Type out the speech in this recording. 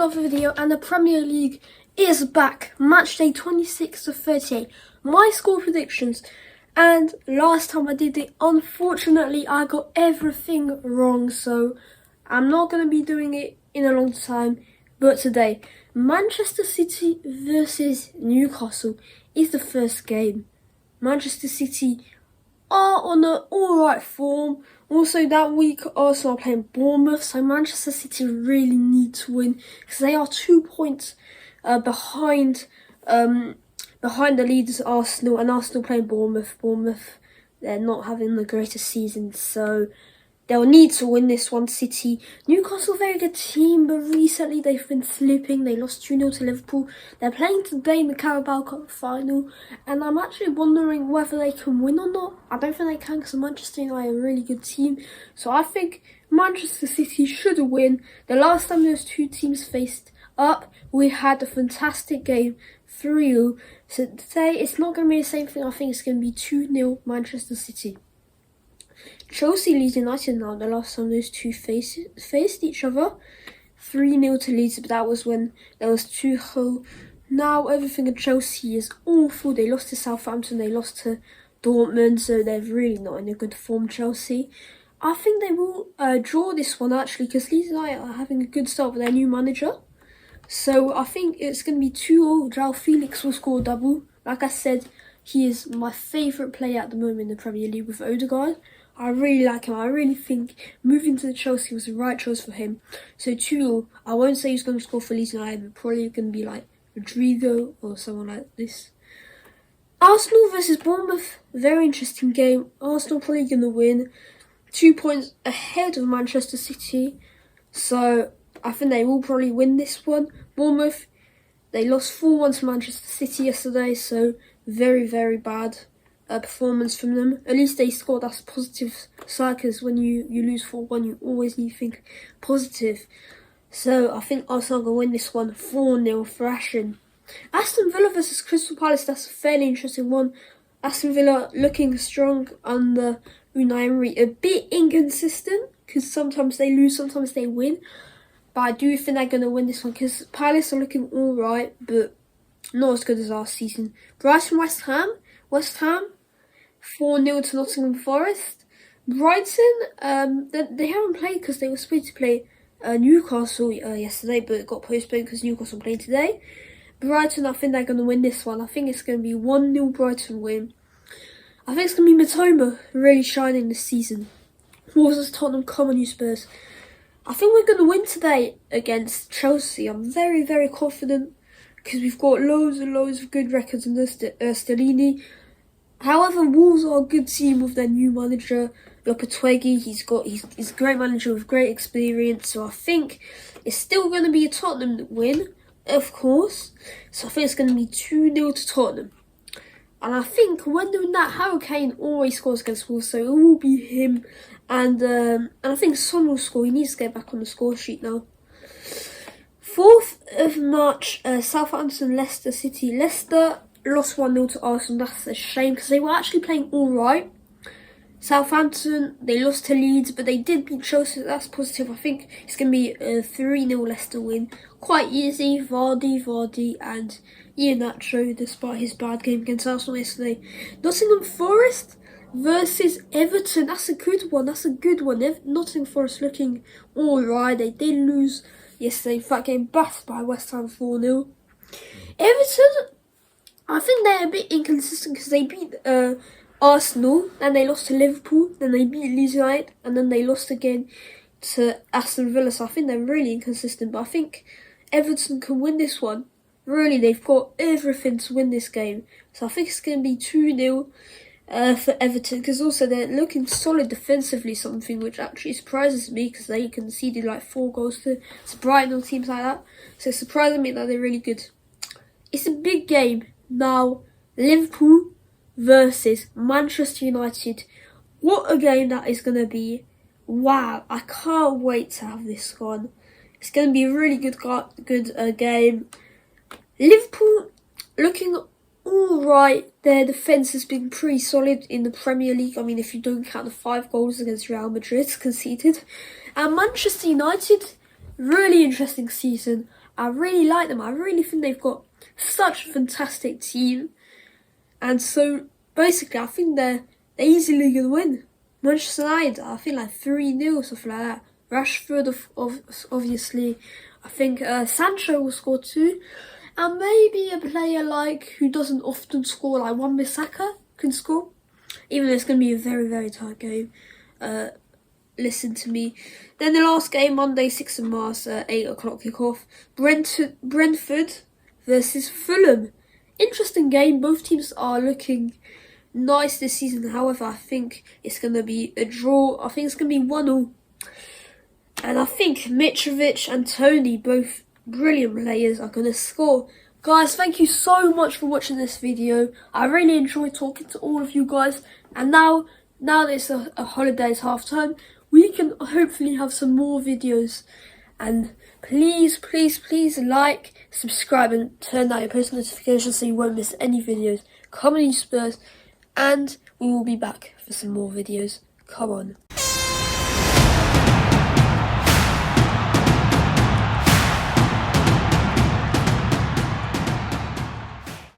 another video, and the Premier League is back. Matchday 26 to 38. My score predictions. And last time I did it, unfortunately, I got everything wrong. So I'm not going to be doing it in a long time. But today, Manchester City versus Newcastle is the first game. Manchester City are on an alright form. Also that week, Arsenal are playing Bournemouth, so Manchester City really need to win because they are 2 points behind the leaders Arsenal, and Arsenal playing Bournemouth. Bournemouth, they're not having the greatest season, so they'll need to win this one. City, Newcastle, very good team, but recently they've been slipping. They lost 2-0 to Liverpool. They're playing today in the Carabao Cup final, and I'm actually wondering whether they can win or not. I don't think they can because Manchester United are a really good team. So I think Manchester City should win. The last time those two teams faced up, we had a fantastic game, 3-0. So today it's not going to be the same thing. I think it's going to be 2-0 Manchester City. Chelsea, Leeds United now, the last time those two faced each other. 3-0 to Leeds, but that was when there was Tuchel. Now everything at Chelsea is awful. They lost to Southampton, they lost to Dortmund, so they're really not in a good form, Chelsea. I think they will draw this one actually, because Leeds United are having a good start with their new manager. So I think it's going to be 2-0. João Felix will score a double. Like I said, he is my favourite player at the moment in the Premier League with Odegaard. I really like him. I really think moving to Chelsea was the right choice for him. So 2-0. I won't say he's going to score for Leeds United, but probably going to be like Rodrigo or someone like this. Arsenal versus Bournemouth. Very interesting game. Arsenal probably going to win. 2 points ahead of Manchester City. So I think they will probably win this one. Bournemouth, they lost 4-1 to Manchester City yesterday. So very, very bad performance from them. At least they scored. That's a positive side, because when you lose 4-1, you always need to think positive. So I think Arsenal will win this one 4-0 thrashing. Aston Villa versus Crystal Palace. That's a fairly interesting one. Aston Villa looking strong under Unai Emery. A bit inconsistent because sometimes they lose, sometimes they win. But I do think they're going to win this one because Palace are looking alright, but not as good as last season. Brighton, West Ham. 4-0 to Nottingham Forest. Brighton, they haven't played because they were supposed to play Newcastle yesterday, but it got postponed because Newcastle played today. Brighton, I think they're going to win this one. I think it's going to be 1-0 Brighton win. I think it's going to be Matoma really shining this season. Versus Tottenham, come on you Spurs. I think we're going to win today against Chelsea. I'm very, very confident because we've got loads and loads of good records in this Stellini. However, Wolves are a good team with their new manager, Lopetegui. He's a great manager with great experience. So I think it's still going to be a Tottenham win, of course. So I think it's going to be 2-0 to Tottenham. And I think when doing that, Harry Kane always scores against Wolves, so it will be him. And I think Son will score. He needs to get back on the score sheet now. 4th of March, Southampton, Leicester City. Leicester lost 1-0 to Arsenal. That's a shame because they were actually playing alright. Southampton, they lost to Leeds, but they did beat Chelsea. That's positive. I think it's going to be a 3-0 Leicester win. Quite easy. Vardy, and Iheanacho, despite his bad game against Arsenal yesterday. Nottingham Forest versus Everton. That's a good one. Nottingham Forest looking alright. They did lose yesterday. In fact, getting battered by West Ham 4-0. Everton, I think they're a bit inconsistent because they beat Arsenal, then they lost to Liverpool, then they beat Leeds United, and then they lost again to Aston Villa. So I think they're really inconsistent, but I think Everton can win this one. Really, they've got everything to win this game. So I think it's going to be 2-0 for Everton, because also they're looking solid defensively, something which actually surprises me because they conceded like 4 goals to Brighton or teams like that. So it's surprising me that they're really good. It's a big game. Now, Liverpool versus Manchester United. What a game that is going to be. Wow, I can't wait to have this one. It's going to be a really good game. Liverpool looking alright. Their defence has been pretty solid in the Premier League. I mean, if you don't count the 5 goals against Real Madrid conceded. And Manchester United, really interesting season. I really like them. I really think they've got such a fantastic team. And so, basically, I think they're easily going to win. Manchester United, I think like 3-0 or something like that. Rashford, obviously. I think Sancho will score 2. And maybe a player like who doesn't often score, like Wan-Bissaka, can score. Even though it's going to be a very, very tight game. Listen to me. Then the last game, Monday, 6th of March, 8 o'clock kickoff. Brentford versus Fulham. Interesting game. Both teams are looking nice this season. However, I think it's going to be a draw. I think it's going to be 1-1. And I think Mitrovic and Tony, both brilliant players, are going to score. Guys, thank you so much for watching this video. I really enjoyed talking to all of you guys. And now that it's a holidays half term, we can hopefully have some more videos. And please like, subscribe, and turn on your post notifications so you won't miss any videos. Come on, Spurs, and we will be back for some more videos. Come on.